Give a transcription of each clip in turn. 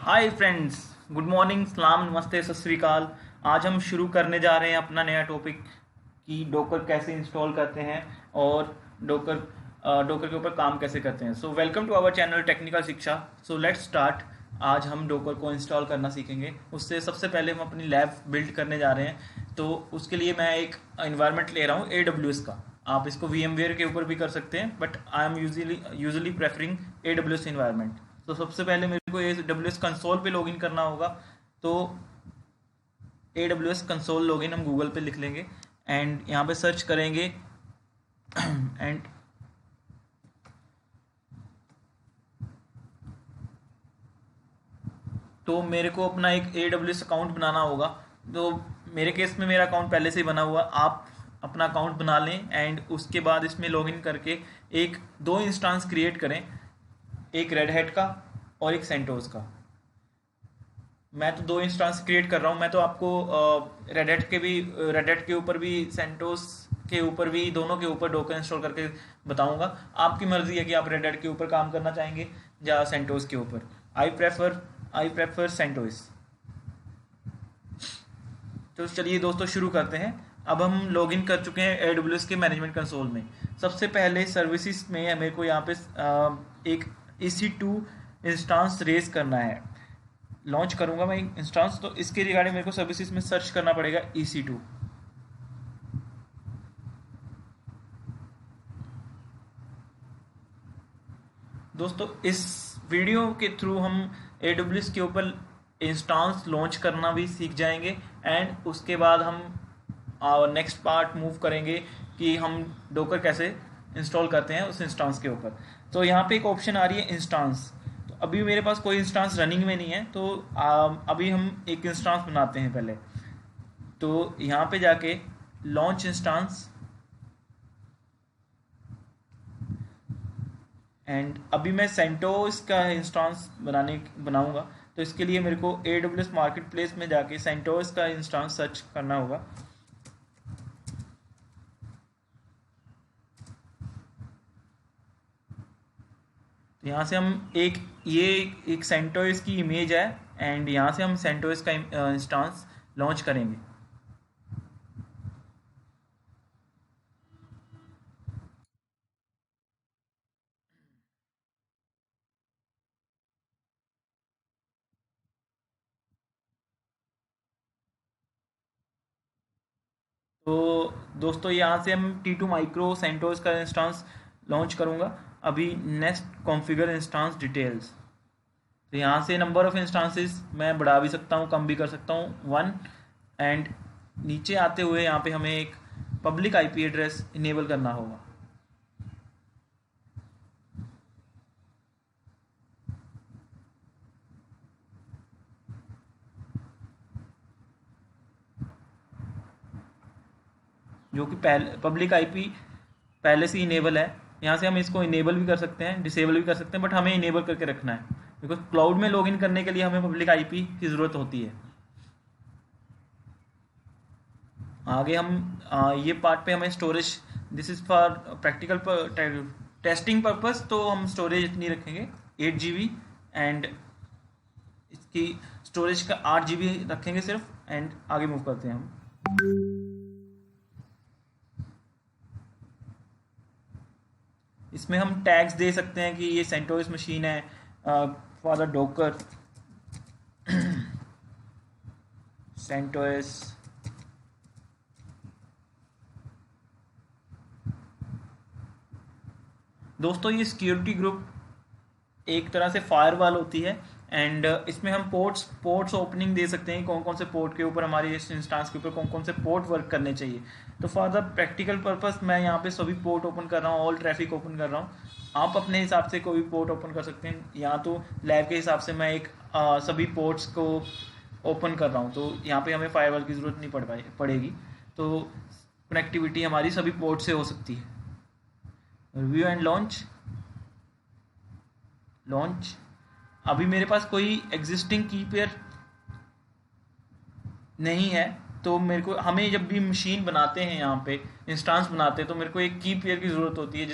Hi friends, good morning, सलाम, नमस्ते, सत श्री अकाल। आज हम शुरू करने जा रहे हैं अपना नया टॉपिक कि डोकर कैसे इंस्टॉल करते हैं और डोकर डोकर के ऊपर काम कैसे करते हैं। So welcome to our channel technical Shiksha. So let's start. आज हम डोकर को इंस्टॉल करना सीखेंगे। उससे सबसे पहले हम अपनी लैब बिल्ड करने जा रहे हैं। तो उसके लिए मैं एक इन्वायरमेंट ले रहा हूँ AWS का। आप इसको VMware के ऊपर भी कर सकते हैं, but I am usually preferring AWS environment. तो सबसे पहले मेरे को AWS कंसोल पे लॉगिन करना होगा। तो AWS कंसोल लॉगिन हम गूगल पे लिख लेंगे एंड यहाँ पे सर्च करेंगे एंड तो मेरे को अपना एक AWS अकाउंट बनाना होगा। तो मेरे केस में मेरा अकाउंट पहले से ही बना हुआ। आप अपना अकाउंट बना लें एंड उसके बाद इसमें लॉगिन करके एक दो इंस्टांस क्रिएट करें, एक रेड हैट का और एक सेंटोस का। मैं तो दो इंस्टांस क्रिएट कर रहा हूँ। मैं तो आपको रेड हैट के ऊपर भी सेंटोस के ऊपर भी, दोनों के ऊपर डोकर इंस्टॉल करके बताऊंगा। आपकी मर्जी है कि आप रेड हैट के ऊपर काम करना चाहेंगे या सेंटोस के ऊपर। I prefer CentOS. तो चलिए दोस्तों शुरू करते हैं। अब हम लॉगिन कर चुके हैं AWS के मैनेजमेंट कंसोल में। सबसे पहले सर्विसेज में मेरे को यहाँ पे एक EC2 इंस्टांस रेज करना है। लॉन्च करूंगा मैं इंस्टांस, तो इसके रिगार्डिंग मेरे को सर्विसेज में सर्च करना पड़ेगा EC2। दोस्तों इस वीडियो के थ्रू हम AWS के ऊपर इंस्टांस लॉन्च करना भी सीख जाएंगे एंड उसके बाद हम नेक्स्ट पार्ट मूव करेंगे कि हम डोकर कैसे इंस्टॉल करते हैं उस इंस्टांस के ऊपर। तो यहाँ पे एक ऑप्शन आ रही है इंस्टांस। तो अभी मेरे पास कोई इंस्टांस रनिंग में नहीं है, तो अभी हम एक इंस्टांस बनाते हैं पहले। तो यहाँ पे जाके लॉन्च इंस्टांस एंड अभी मैं सेंटोस का इंस्टांस बनाऊंगा। तो इसके लिए मेरे को AWS मार्केट प्लेस में जाके सेंटोस का इंस्टांस सर्च करना होगा। तो यहाँ से हम एक सेंटोस की इमेज है एंड यहाँ से हम सेंटोस का इंस्टांस लॉन्च करेंगे। तो दोस्तों यहाँ से हम T2 माइक्रो सेंटोस का इंस्टांस लॉन्च करूँगा। अभी नेक्स्ट कॉन्फ़िगर इंस्टांस डिटेल्स। तो यहाँ से नंबर ऑफ इंस्टांसेस मैं बढ़ा भी सकता हूँ, कम भी कर सकता हूँ, 1। एंड नीचे आते हुए यहाँ पे हमें एक पब्लिक IP एड्रेस इनेबल करना होगा। जो कि पब्लिक IP पहले से इनेबल है। यहाँ से हम इसको इनेबल भी कर सकते हैं, डिसेबल भी कर सकते हैं, बट हमें इनेबल करके रखना है बिकॉज क्लाउड में लॉगिन करने के लिए हमें पब्लिक IP की ज़रूरत होती है। आगे हम ये पार्ट पे हमें storage, this is for practical testing purpose, तो हम स्टोरेज इतनी रखेंगे 8 GB एंड इसकी स्टोरेज का 8 GB रखेंगे सिर्फ। एंड आगे मूव करते हैं हम। इसमें हम टैग्स दे सकते हैं कि ये सेंटोस मशीन है फॉर द डोकर सेंटोस। दोस्तों ये सिक्योरिटी ग्रुप एक तरह से फायरवॉल होती है एंड इसमें हम पोर्ट्स ओपनिंग दे सकते हैं, कौन कौन से पोर्ट के ऊपर, हमारे इस इंस्टांस के ऊपर कौन कौन से पोर्ट वर्क करने चाहिए। तो फॉर द प्रैक्टिकल पर्पस मैं यहाँ पे सभी पोर्ट ओपन कर रहा हूँ, ऑल ट्रैफिक ओपन कर रहा हूँ। आप अपने हिसाब से कोई भी पोर्ट ओपन कर सकते हैं। यहाँ तो लैब के हिसाब से मैं सभी पोर्ट्स को ओपन कर रहा हूँ, तो यहाँ पे हमें फायरवॉल की ज़रूरत नहीं पड़ेगी। तो कनेक्टिविटी हमारी सभी पोर्ट से हो सकती है। Review and launch. अभी मेरे पास कोई एग्जिस्टिंग की पेयर नहीं है, तो मेरे को, हमें जब भी मशीन बनाते हैं, यहाँ पे इंस्टांस बनाते हैं, तो मेरे को एक की पेयर की ज़रूरत होती है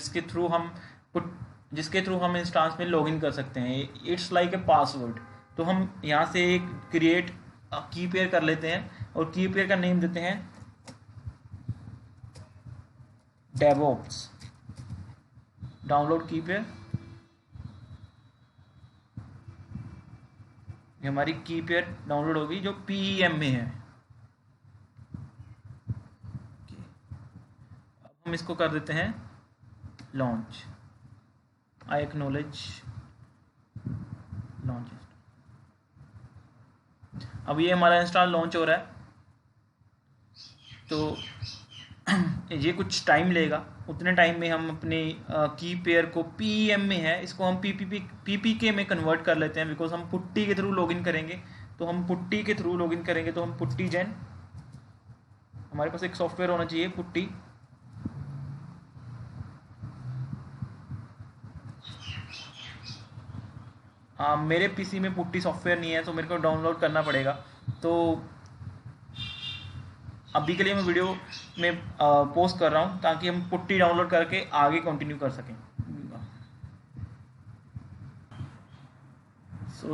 जिसके थ्रू हम इंस्टांस में लॉगिन कर सकते हैं। इट्स लाइक ए पासवर्ड तो हम यहाँ से एक क्रिएट की पेयर कर लेते हैं और की पेयर का नेम देते हैं डेवऑप्स। डाउनलोड की पेयर, ये हमारी की पेयर डाउनलोड होगी जो PEM में है। अब हम इसको कर देते हैं लॉन्च। I acknowledge launch. अब ये हमारा इंस्टॉल लॉन्च हो रहा है, तो ये कुछ टाइम लेगा। उतने टाइम में हम अपने की पेयर को PEM में है, इसको हम PPK में कन्वर्ट कर लेते हैं, बिकॉज हम पुट्टी के थ्रू लॉगिन करेंगे। तो हम पुट्टी के थ्रू लॉगिन करेंगे, तो हम पुट्टी जेन, हमारे पास एक सॉफ्टवेयर होना चाहिए पुट्टी। मेरे पीसी में पुट्टी सॉफ्टवेयर नहीं है, तो मेरे को डाउनलोड करना पड़ेगा। तो अभी के लिए मैं वीडियो में पोस्ट कर रहा हूँ ताकि हम पुट्टी डाउनलोड करके आगे कंटिन्यू कर सकें।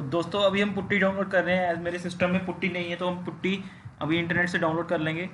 दोस्तों अभी हम पुट्टी डाउनलोड कर रहे हैं। मेरे सिस्टम में पुट्टी नहीं है, तो हम पुट्टी अभी इंटरनेट से डाउनलोड कर लेंगे।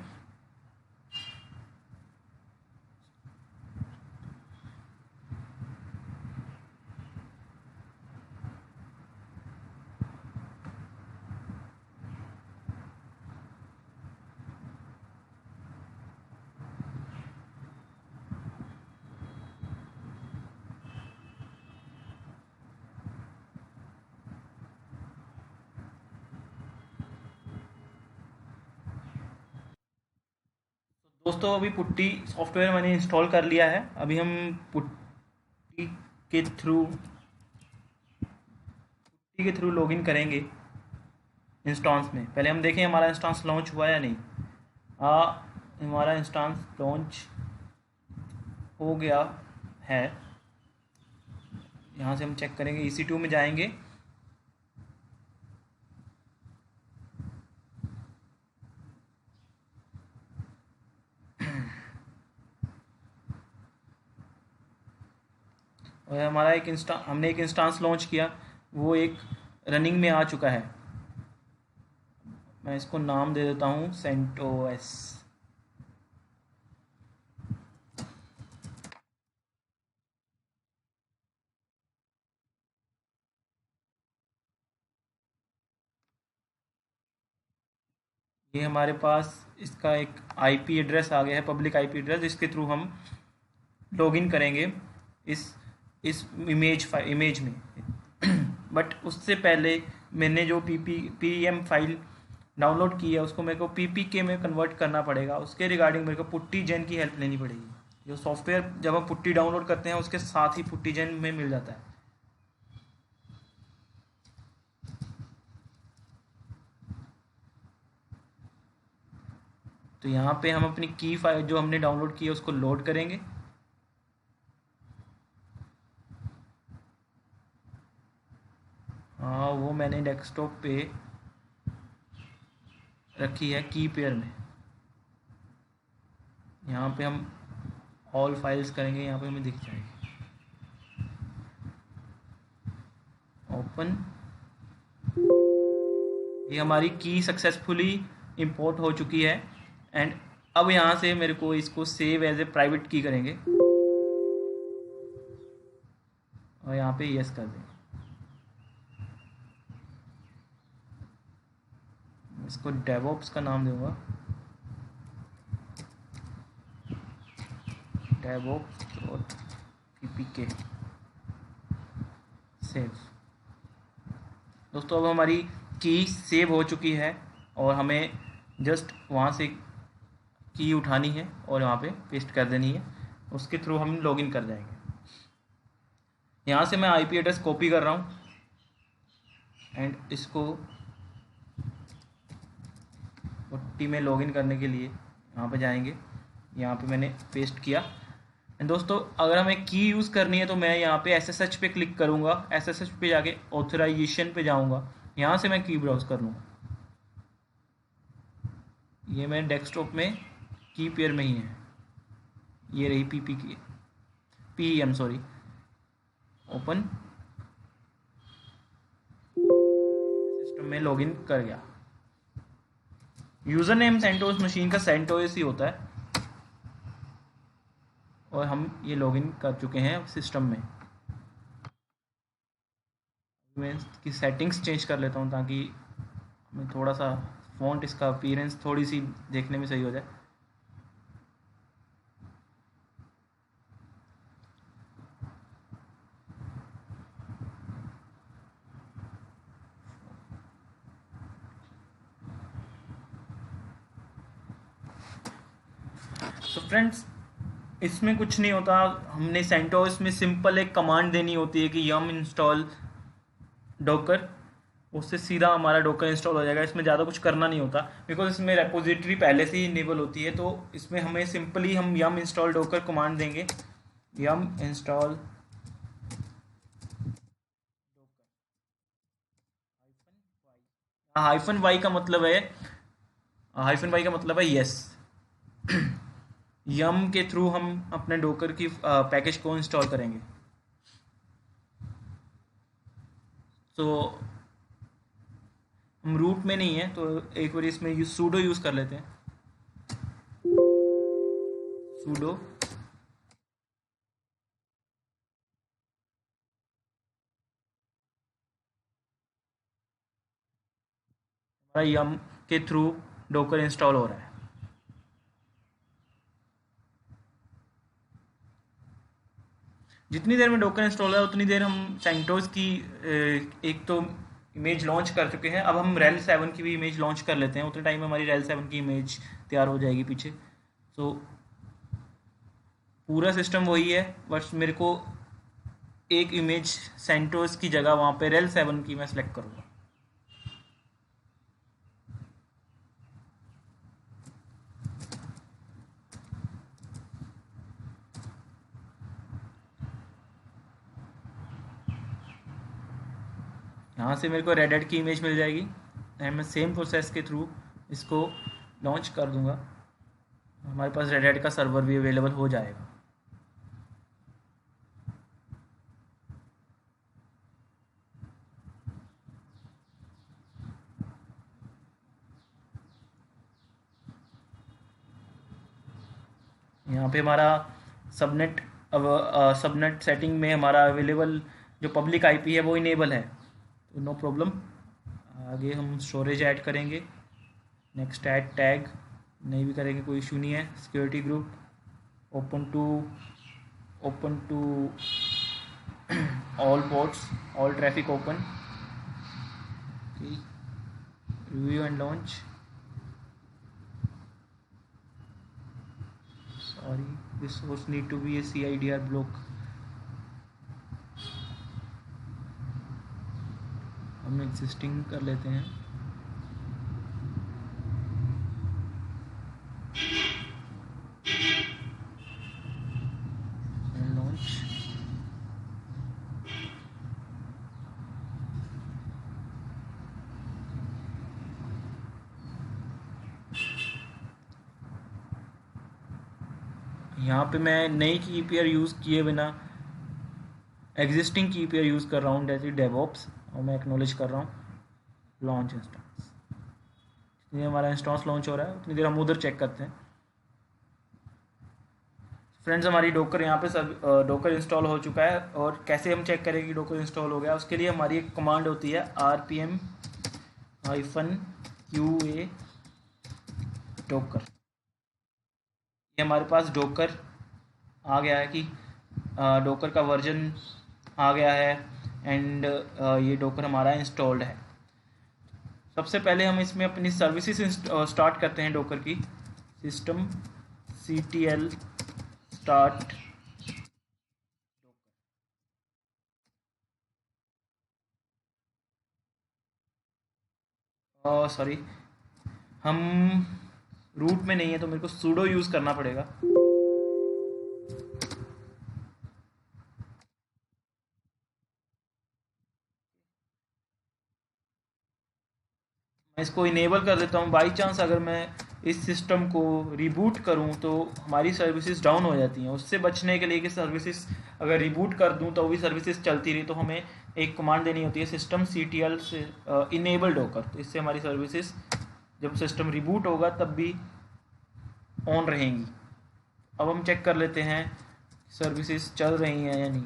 दोस्तों अभी पुट्टी सॉफ्टवेयर मैंने इंस्टॉल कर लिया है। अभी हम पुट्टी के थ्रू लॉगिन करेंगे इंस्टांस में। पहले हम देखें हमारा इंस्टांस लॉन्च हुआ या नहीं। हमारा इंस्टांस लॉन्च हो गया है। यहाँ से हम चेक करेंगे, EC2 में जाएंगे, और हमारा हमने एक इंस्टांस लॉन्च किया, वो एक रनिंग में आ चुका है। मैं इसको नाम दे देता हूँ CentOS। ये हमारे पास इसका एक IP एड्रेस आ गया है, पब्लिक IP एड्रेस, जिसके थ्रू हम लॉगिन करेंगे इस इमेज में। बट उससे पहले मैंने जो PEM फाइल डाउनलोड की है उसको मेरे को PPK में कन्वर्ट करना पड़ेगा। उसके रिगार्डिंग मेरे को पुट्टी जेन की हेल्प लेनी पड़ेगी। जो सॉफ्टवेयर जब हम पुट्टी डाउनलोड करते हैं उसके साथ ही पुट्टी जेन में मिल जाता है। तो यहाँ पे हम अपनी की फाइल जो हमने डाउनलोड की है उसको लोड करेंगे। हाँ, वो मैंने डेस्कटॉप पे रखी है की पेयर में। यहाँ पे हम ऑल फाइल्स करेंगे, यहाँ पे हमें दिख जाएगी ओपन। ये हमारी की सक्सेसफुली इंपोर्ट हो चुकी है। एंड अब यहाँ से मेरे को इसको सेव एज ए प्राइवेट की करेंगे और यहाँ पे यस कर देंगे। इसको डेवऑप्स का नाम दूंगा, DevOps.ppk सेव। दोस्तों अब हमारी की सेव हो चुकी है और हमें जस्ट वहाँ से की उठानी है और यहाँ पे पेस्ट कर देनी है। उसके थ्रू हम लॉगिन कर जाएंगे। यहाँ से मैं IP एड्रेस कॉपी कर रहा हूँ एंड इसको पुट्टी में लॉगिन करने के लिए यहाँ पे जाएंगे। यहाँ पे मैंने पेस्ट किया। एंड दोस्तों अगर हमें की यूज़ करनी है तो मैं यहाँ पे SSH पे क्लिक करूँगा। SSH पे जाके ऑथराइजेशन पे जाऊँगा, यहाँ से मैं की ब्राउज कर लूँगा। ये मेरे डेस्कटॉप में की पेयर में ही है। ये रही PEM सॉरी, ओपन। में लॉगिन कर गया। यूज़र नेम सेंटोस मशीन का सेंटोस ही होता है और हम ये लॉगिन कर चुके हैं सिस्टम में। मैं इसकी सेटिंग्स चेंज कर लेता हूँ ताकि हमें थोड़ा सा फ़ॉन्ट इसका अपीयरेंस थोड़ी सी देखने में सही हो जाए। तो फ्रेंड्स, इसमें कुछ नहीं होता। हमने सेंटोस में सिंपल एक कमांड देनी होती है कि यम इंस्टॉल डॉकर, उससे सीधा हमारा डॉकर इंस्टॉल हो जाएगा। इसमें ज़्यादा कुछ करना नहीं होता बिकॉज इसमें रेपोजिटरी पहले से ही इनेबल होती है। तो इसमें हमें सिंपली हम यम इंस्टॉल डॉकर कमांड देंगे, यम इंस्टॉल हाइफन वाई का मतलब है, हाइफन वाई का मतलब है यस। यम के थ्रू हम अपने डॉकर की पैकेज को इंस्टॉल करेंगे। तो हम रूट में नहीं है तो एक बार इसमें सूडो यूज़ कर लेते हैं। सूडो हमारा यम के थ्रू डॉकर इंस्टॉल हो रहा है। जितनी देर में डॉकर इंस्टॉल है उतनी देर हम सेंटोस की एक तो इमेज लॉन्च कर चुके हैं। अब हम रेल 7 की भी इमेज लॉन्च कर लेते हैं। उतने टाइम में हमारी रेल 7 की इमेज तैयार हो जाएगी पीछे। तो पूरा सिस्टम वही है, बस मेरे को एक इमेज सेंटोस की जगह वहाँ पे रेल 7 की मैं सेलेक्ट करूँगा। यहाँ से मेरे को रेडिट की इमेज मिल जाएगी एंड मैं सेम प्रोसेस के थ्रू इसको लॉन्च कर दूंगा। हमारे पास रेडिट का सर्वर भी अवेलेबल हो जाएगा। यहाँ पे हमारा सबनेट, अब सबनेट सेटिंग में हमारा अवेलेबल जो पब्लिक आईपी है वो इनेबल है, तो नो प्रॉब्लम। आगे हम स्टोरेज ऐड करेंगे, नेक्स्ट ऐड टैग नहीं भी करेंगे, कोई इशू नहीं है। Security group open to all ports, all traffic open, review and launch. Sorry, this source need to be a CIDR block. हम एग्जिस्टिंग कर लेते हैं। लॉन्च यहाँ पे मैं नई की पेयर यूज़ किए बिना एग्जिस्टिंग की पेयर यूज़ कर रहा हूँ, जैसे डेवऑप्स, और मैं एक्नॉलेज कर रहा हूँ लॉन्च इंस्टेंस। जितनी हमारा इंस्टेंस लॉन्च हो रहा है उतनी देर हम उधर चेक करते हैं। फ्रेंड्स, हमारी डॉकर यहाँ पे सब डॉकर इंस्टॉल हो चुका है। और कैसे हम चेक करें कि डॉकर इंस्टॉल हो गया, उसके लिए हमारी एक कमांड होती है rpm-qa डॉकर। ये हमारे पास डॉकर आ गया है कि डॉकर का वर्जन आ गया है एंड ये डॉकर हमारा इंस्टॉल्ड है। सबसे पहले हम इसमें अपनी सर्विसेज स्टार्ट करते हैं डॉकर की। सिस्टम ctl स्टार्ट सॉरी, हम रूट में नहीं है तो मेरे को सूडो यूज़ करना पड़ेगा। मैं इसको इनेबल कर देता हूँ। बाई चांस अगर मैं इस सिस्टम को रिबूट करूं तो हमारी सर्विसेज डाउन हो जाती हैं। उससे बचने के लिए कि सर्विसेज अगर रिबूट कर दूं तो भी सर्विसेज चलती रही, तो हमें एक कमांड देनी होती है सिस्टम CTL से इनेबल डॉकर। तो इससे हमारी सर्विसेज जब सिस्टम रिबूट होगा तब भी ऑन रहेंगी। अब हम चेक कर लेते हैं सर्विसेज चल रही हैं या नहीं।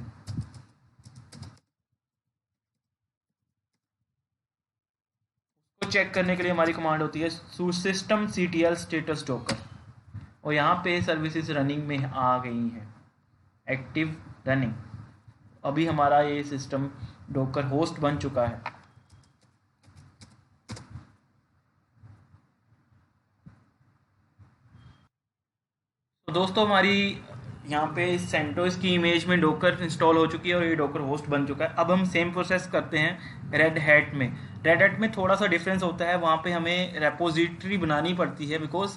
तो चेक करने के लिए हमारी कमांड होती है सिस्टम CTL स्टेटस डॉकर, और यहाँ पे सर्विसेज रनिंग में आ गई हैं, एक्टिव रनिंग। अभी हमारा ये सिस्टम डॉकर होस्ट बन चुका है। तो दोस्तों हमारी यहाँ पे सेंटोस की इमेज में डॉकर इंस्टॉल हो चुकी है और ये डॉकर होस्ट बन चुका है। अब हम सेम प्रोसेस करते हैं रेड हैट में। रेड हैट में थोड़ा सा डिफरेंस होता है, वहाँ पे हमें रेपोजिटरी बनानी पड़ती है, बिकॉज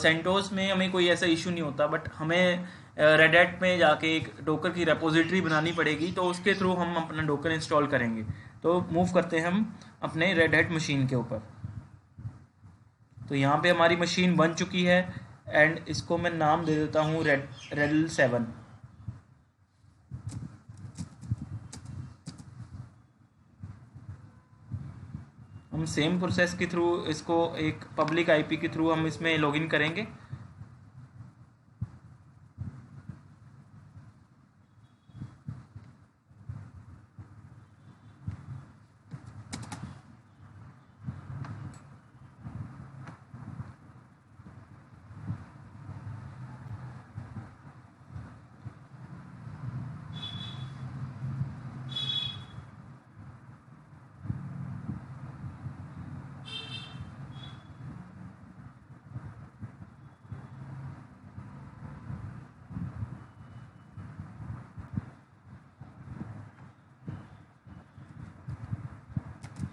सेंटोस में हमें कोई ऐसा इशू नहीं होता, बट हमें रेड हैट में जाके एक डॉकर की रेपोजिटरी बनानी पड़ेगी, तो उसके थ्रू हम अपना डॉकर इंस्टॉल करेंगे। तो मूव करते हैं हम अपने रेड हैट मशीन के ऊपर। तो यहाँ पे हमारी मशीन बन चुकी है एंड इसको मैं नाम दे देता हूँ रेडल 7। हम सेम प्रोसेस के थ्रू इसको एक पब्लिक IP के थ्रू हम इसमें लॉगिन करेंगे।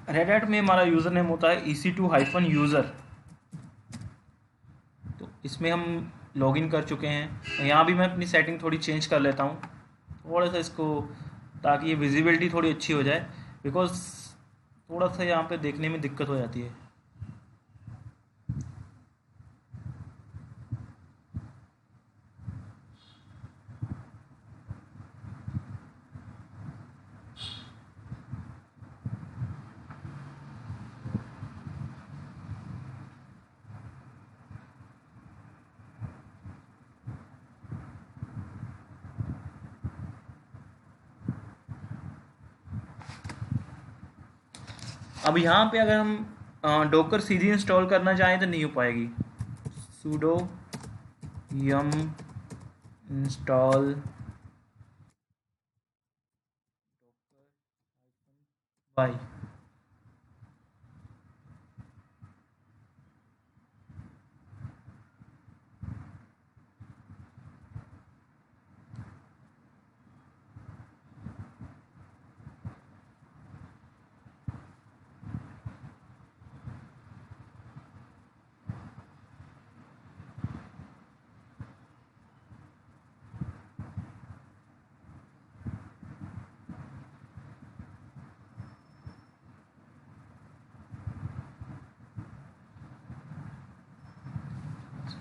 रेड हैट में हमारा यूज़र नेम होता है EC2-user। तो इसमें हम लॉगिन कर चुके हैं। यहाँ भी मैं अपनी सेटिंग थोड़ी चेंज कर लेता हूँ, थोड़ा सा इसको, ताकि ये विजिबिलिटी थोड़ी अच्छी हो जाए, बिकॉज थोड़ा सा यहाँ पे देखने में दिक्कत हो जाती है। अब यहाँ पे अगर हम डॉकर सीधी इंस्टॉल करना चाहें तो नहीं हो पाएगी। sudo yum install y।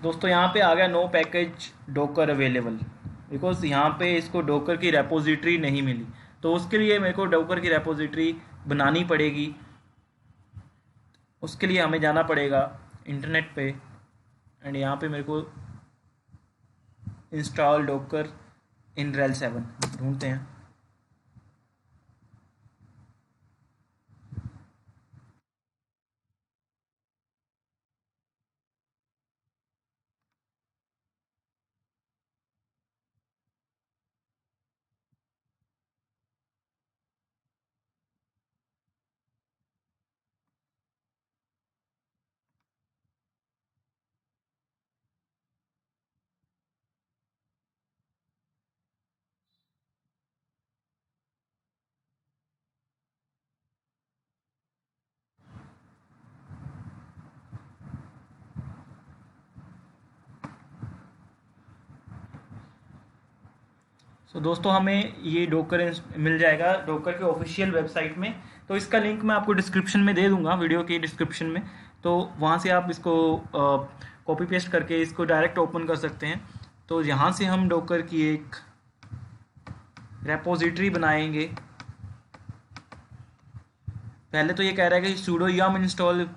दोस्तों यहाँ पे आ गया no package Docker available, because यहाँ पे इसको डॉकर की रेपोजिटरी नहीं मिली। तो उसके लिए मेरे को डॉकर की रेपोजिटरी बनानी पड़ेगी। उसके लिए हमें जाना पड़ेगा इंटरनेट पे एंड यहाँ पे मेरे को इंस्टॉल डॉकर इन रेल 7 ढूंढते हैं। तो दोस्तों हमें ये डॉकर मिल जाएगा डॉकर के ऑफिशियल वेबसाइट में। तो इसका लिंक मैं आपको डिस्क्रिप्शन में दे दूंगा, वीडियो के डिस्क्रिप्शन में। तो वहाँ से आप इसको कॉपी पेस्ट करके इसको डायरेक्ट ओपन कर सकते हैं। तो यहाँ से हम डॉकर की एक रेपोजिटरी बनाएंगे। पहले तो ये कह रहा है कि sudo yum install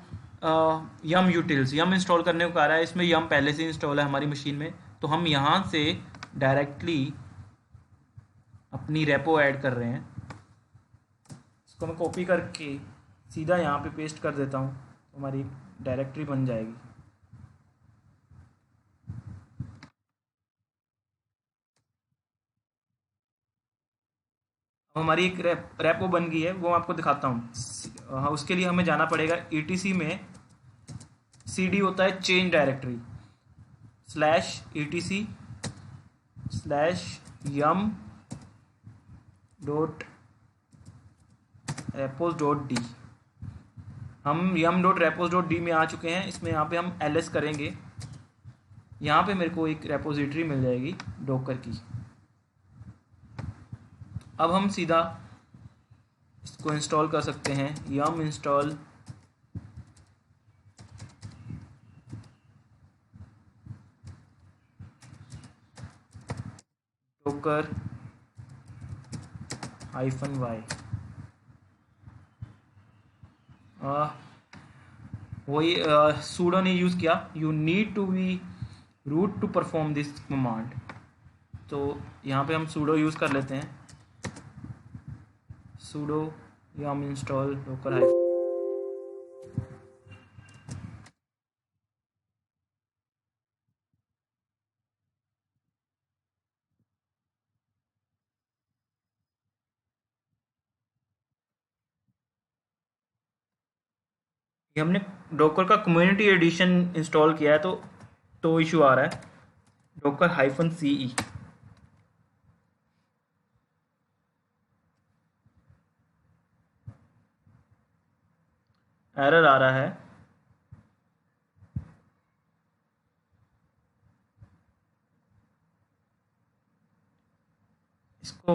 yum utils, yum install करने को कह रहा है। इसमें yum पहले से इंस्टॉल है हमारी मशीन में, तो हम यहाँ से डायरेक्टली अपनी रेपो ऐड कर रहे हैं। इसको मैं कॉपी करके सीधा यहाँ पे पेस्ट कर देता हूँ, तो हमारी डायरेक्टरी बन जाएगी। हमारी एक रेपो बन गई है, वो मैं आपको दिखाता हूँ। हाँ, उसके लिए हमें जाना पड़ेगा ETC में। CD होता है चेंज डायरेक्टरी, /etc /yum.repos.d। हम yum.repos.d में आ चुके हैं। इसमें यहाँ पे हम ls करेंगे। यहाँ पे मेरे को एक रेपोजिटरी मिल जाएगी डॉकर की। अब हम सीधा इसको इंस्टॉल कर सकते हैं। yum install docker -y। वही sudo ने यूज़ किया, you need to be root to perform this command. तो यहाँ पे हम sudo यूज़ कर लेते हैं, sudo yum install docker -y। ये हमने डॉकर का कम्युनिटी एडिशन इंस्टॉल किया है, तो इशू आ रहा है डॉकर -ce। एरर आ रहा है। इसको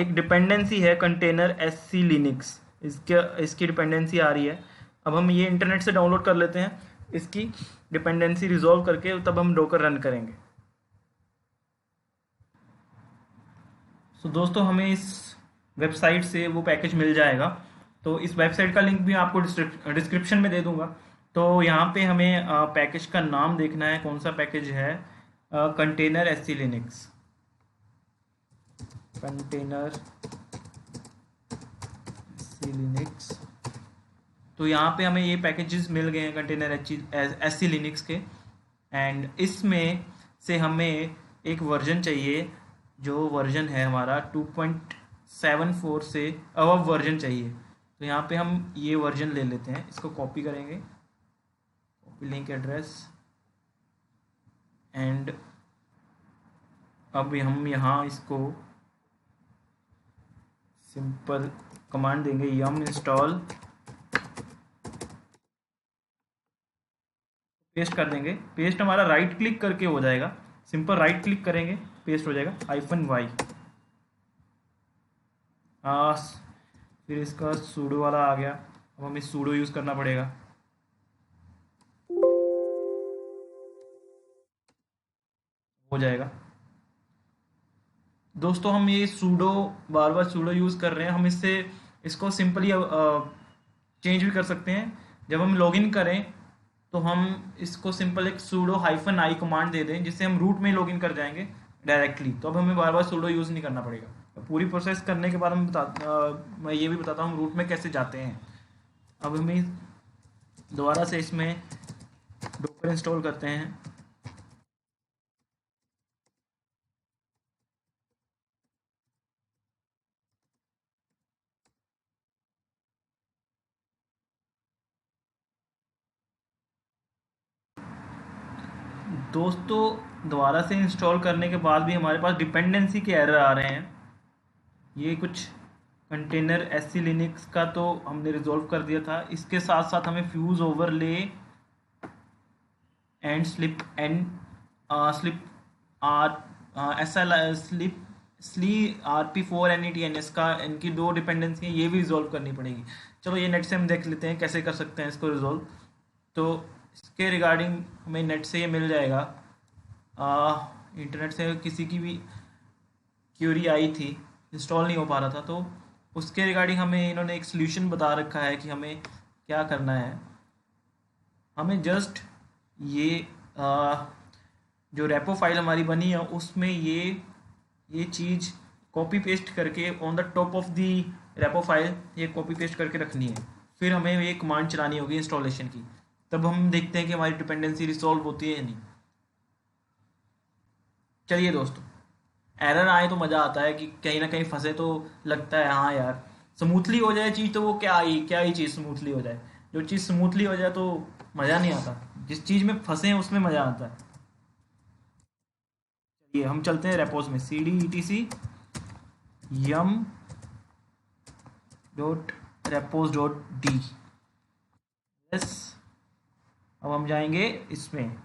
एक डिपेंडेंसी है कंटेनर SC लिनक्स, इसकी डिपेंडेंसी आ रही है। अब हम ये इंटरनेट से डाउनलोड कर लेते हैं, इसकी डिपेंडेंसी रिजॉल्व करके तब हम डॉकर रन करेंगे। तो दोस्तों हमें इस वेबसाइट से वो पैकेज मिल जाएगा। तो इस वेबसाइट का लिंक भी आपको डिस्क्रिप्शन में दे दूंगा। तो यहाँ पे हमें पैकेज का नाम देखना है, कौन सा पैकेज है। Container SC Linux, container SC Linux. तो यहाँ पे हमें ये पैकेजेस मिल गए हैं कंटेनर SC लिनक्स के। एंड इसमें से हमें एक वर्जन चाहिए, जो वर्जन है हमारा 2.74 से अबव वर्जन चाहिए। तो यहाँ पे हम ये वर्जन ले लेते हैं, इसको कॉपी करेंगे, कॉपी लिंक एड्रेस। एंड अब हम यहाँ इसको सिंपल कमांड देंगे, yum इंस्टॉल, पेस्ट कर देंगे। पेस्ट हमारा राइट क्लिक करके हो जाएगा, सिंपल राइट क्लिक करेंगे, पेस्ट हो जाएगा -y। फिर इसका sudo वाला आ गया, अब हमें sudo यूज़ करना पड़ेगा। हो जाएगा। दोस्तों हम ये sudo बार बार sudo यूज़ कर रहे हैं, हम इसको सिंपली चेंज भी कर सकते हैं। जब हम लॉगिन करें तो हम इसको सिंपल एक sudo -i कमांड दे दें, जिससे हम रूट में लॉगिन कर जाएंगे डायरेक्टली। तो अब हमें बार बार sudo यूज़ नहीं करना पड़ेगा। पूरी प्रोसेस करने के बाद मैं ये भी बताता हूँ रूट में कैसे जाते हैं। अब हमें दोबारा से इसमें डॉकर इंस्टॉल करते हैं। दोस्तों दोबारा से इंस्टॉल करने के बाद भी हमारे पास डिपेंडेंसी के एरर आ रहे हैं। ये कुछ कंटेनर SC लिनक्स का तो हमने रिजॉल्व कर दिया था, इसके साथ साथ हमें fuse overlay and slip RP4NETNS का, इनकी 2 डिपेंडेंसी है, ये भी रिजॉल्व करनी पड़ेगी। चलो ये नेट से हम देख लेते हैं कैसे कर सकते हैं इसको रिजॉल्व। तो इसके रिगार्डिंग हमें नेट से ये मिल जाएगा। इंटरनेट से किसी की भी क्यूरी आई थी, इंस्टॉल नहीं हो पा रहा था, तो उसके रिगार्डिंग हमें इन्होंने एक सोल्यूशन बता रखा है कि हमें क्या करना है। हमें जस्ट ये जो रेपो फाइल हमारी बनी है उसमें ये चीज़ कॉपी पेस्ट करके on the top of the repo file ये कॉपी पेस्ट करके रखनी है। फिर हमें ये कमांड चलानी होगी इंस्टॉलेशन की, तब हम देखते हैं कि हमारी डिपेंडेंसी रिसॉल्व होती है या नहीं। चलिए दोस्तों, एरर आए तो मज़ा आता है कि कहीं ना कहीं फंसे तो लगता है हाँ यार स्मूथली हो जाए चीज़ तो वो क्या ही चीज़ स्मूथली हो जाए। जो चीज़ स्मूथली हो जाए तो मज़ा नहीं आता, जिस चीज़ में फंसे हैं उसमें मज़ा आता है। चलिए हम चलते हैं रेपोज में, C D E T C yum dot repos dot D. Yes, अब हम जाएंगे इसमें,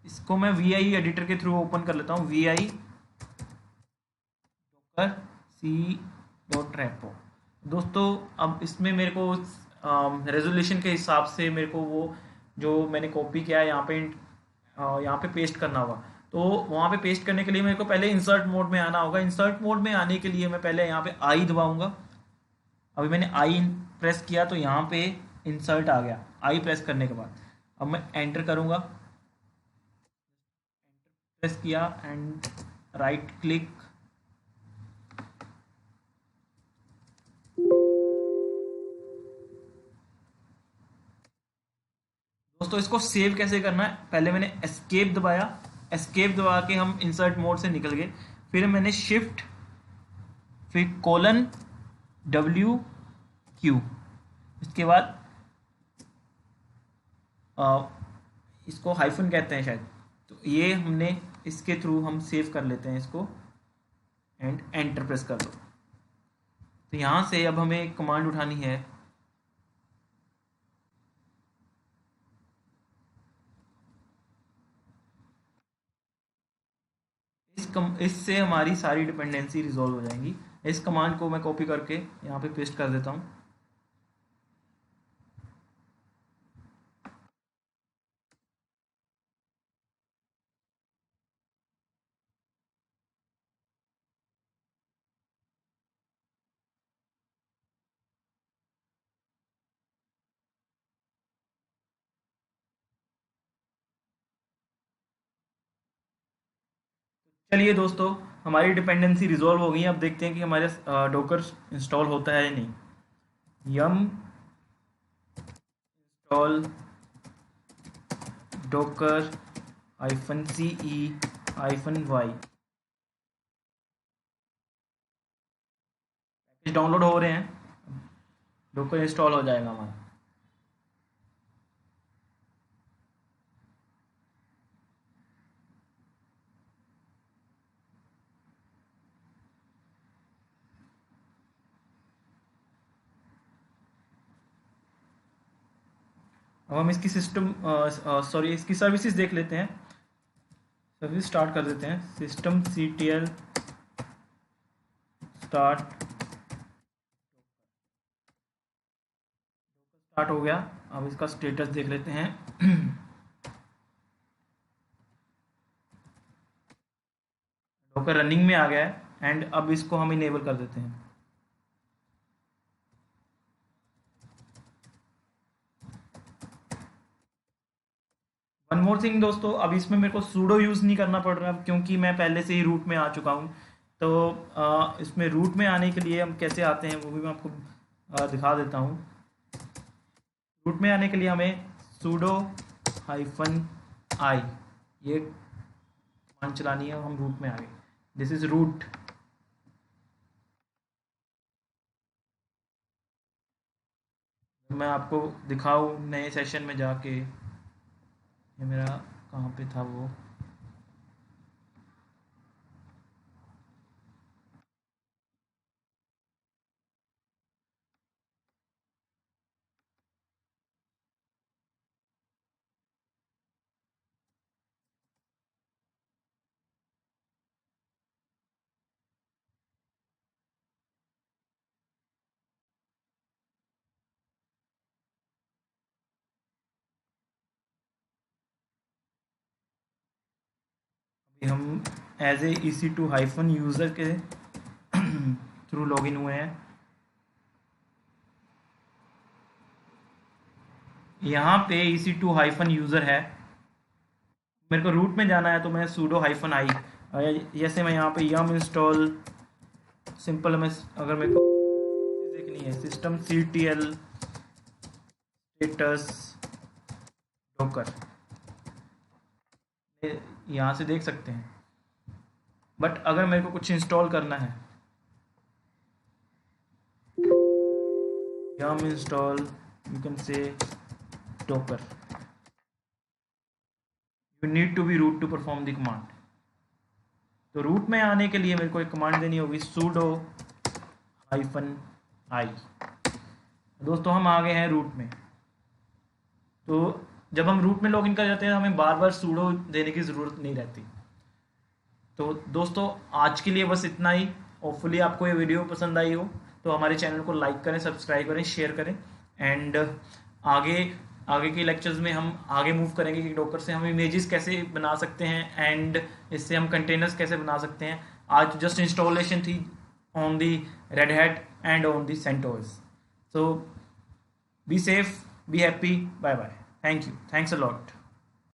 इसको मैं वी आई एडिटर के थ्रू ओपन कर लेता हूँ, V I docker C dot repo. दोस्तों अब इसमें मेरे को रेजोल्यूशन के हिसाब से मेरे को वो जो मैंने कॉपी किया है यहाँ पे पेस्ट करना होगा। तो वहाँ पे पेस्ट करने के लिए मेरे को पहले इंसर्ट मोड में आना होगा। इंसर्ट मोड में आने के लिए मैं पहले यहाँ पे आई दबाऊंगा। अभी मैंने आई प्रेस किया तो यहाँ पे इंसर्ट आ गया। आई प्रेस करने के बाद अब मैं एंटर करूँगा, प्रेस किया एंड राइट क्लिक। दोस्तों इसको सेव कैसे करना है, पहले मैंने एस्केप दबाया, एस्केप दबा के हम इंसर्ट मोड से निकल गए। फिर मैंने शिफ्ट फिर कोलन डब्ल्यू क्यू, इसके बाद आ, इसको हाइफन कहते हैं शायद, तो ये हमने इसके थ्रू हम सेव कर लेते हैं इसको एंड एंटर प्रेस कर दो। तो यहाँ से अब हमें एक कमांड उठानी है, इससे हमारी सारी डिपेंडेंसी रिजॉल्व हो जाएंगी। इस कमांड को मैं कॉपी करके यहाँ पे पेस्ट कर देता हूँ। चलिए दोस्तों, हमारी डिपेंडेंसी रिजॉल्व हो गई है। अब देखते हैं कि हमारे डोकर इंस्टॉल होता है या नहीं। यम इंस्टॉल डोकर हाइफन सी ई हाइफन वाई, पैकेज डाउनलोड हो रहे हैं, डोकर इंस्टॉल हो जाएगा हमारा। अब हम इसकी सिस्टम सॉरी इसकी सर्विसेज देख लेते हैं। सर्विस स्टार्ट कर देते हैं, system C T L start, start हो गया। अब इसका स्टेटस देख लेते हैं। डॉकर रनिंग में आ गया है एंड अब इसको हम इनेबल कर देते हैं। वन मोर थिंग दोस्तों, अब इसमें मेरे को सूडो यूज़ नहीं करना पड़ रहा है क्योंकि मैं पहले से ही रूट में आ चुका हूँ। तो इसमें रूट में आने के लिए हम कैसे आते हैं वो भी मैं आपको दिखा देता हूँ। रूट में आने के लिए हमें सूडो हाइफन आई ये कमांड चलानी है, हम रूट में आ गए। This is root. मैं आपको दिखाऊँ नए सेशन में जाके, ये मेरा कहाँ पे था वो, हम एज ए EC2 यूज़र के थ्रू लॉगिन हुए हैं। यहाँ पे EC2 यूज़र है, मेरे को रूट में जाना है तो मैं sudo -i, जैसे मैं यहाँ पे yum इंस्टॉल सिंपल में, अगर मेरे को देखनी है systemctl स्टेटस डॉकर, यहाँ से देख सकते हैं। बट अगर मेरे को कुछ इंस्टॉल करना है, yum install, you can say docker, you need to be root to perform the command। तो रूट में आने के लिए मेरे को एक कमांड देनी होगी sudo -i। दोस्तों हम आ गए हैं रूट में। तो जब हम रूट में लॉगिन कर जाते हैं हमें बार बार sudo देने की ज़रूरत नहीं रहती। तो दोस्तों आज के लिए बस इतना ही। होपफुली आपको ये वीडियो पसंद आई हो, तो हमारे चैनल को लाइक करें, सब्सक्राइब करें, शेयर करें। एंड आगे के लेक्चर्स में हम आगे मूव करेंगे कि डॉकर से हम इमेजेस कैसे बना सकते हैं एंड इससे हम कंटेनर्स कैसे बना सकते हैं। आज जस्ट इंस्टॉलेशन थी on the Red Hat and on the CentOS. So be safe, be happy, bye bye, thank you, thanks a lot.